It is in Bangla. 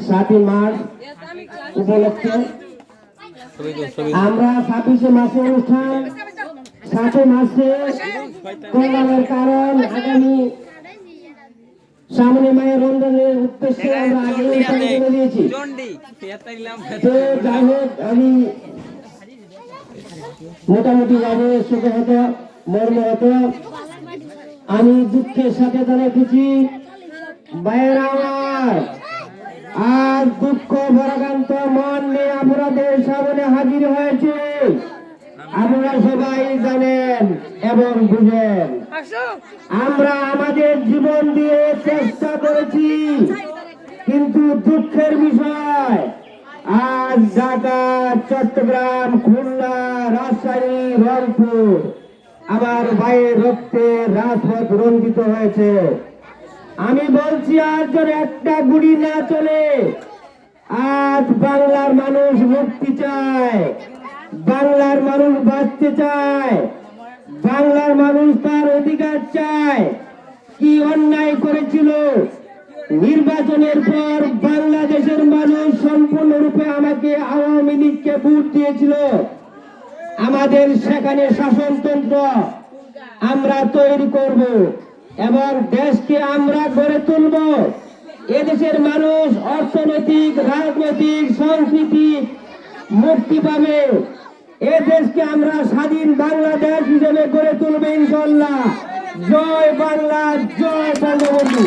7ই মার্চ উপলক্ষে আমরা 26শে মার্চের অনুষ্ঠান 7 মার্চে করবার কারণ আগামী সামনে মায়ের রমজানের উদ্দেশ্যে আমরা আগে অনুষ্ঠান করে দিয়েছি। তো যাই হোক, আমি মোটামুটি ভাবে সুখে হতো মর্ম হতো, আমি দুঃখের সাথে জানাইতেছি ভাইয়েরা আমার, আজ দুঃখ ভরাক্রান্ত মন নিয়ে আপনাদের সামনে হাজির হয়েছে। আপনারা সবাই জানেন এবং বুঝেন, আমরা আমাদের জীবন দিয়ে চেষ্টা করেছি, কিন্তু দুঃখের বিষয় আজ ঢাকা, চট্টগ্রাম, খুলনা, রাজশাহী, রংপুর আমার ভাইয়ের রক্তে রাজপথ রঞ্জিত হয়েছে। আমি বলছি, আজ যদি একটা গুলি না চলে, আজ বাংলার মানুষ মুক্তি চায়, বাংলার মানুষ বাঁচতে চায়, বাংলার মানুষ তার অধিকার চায়। কি অন্যায় করেছিল নির্বাচনের পর বাংলাদেশের মানুষ সম্পূর্ণরূপে আমাকে আওয়ামী লীগকে ভোট দিয়েছিল। আমাদের সেখানে শাসনতন্ত্র আমরা তৈরি করব এবং দেশকে আমরা গড়ে তুলব। এদেশের মানুষ অর্থনৈতিক, রাজনৈতিক, সাংস্কৃতিক মুক্তি পাবে। এ দেশকে আমরা স্বাধীন বাংলাদেশ হিসেবে গড়ে তুলব ইনশাআল্লাহ। জয় বাংলা, জয় বঙ্গবন্ধু।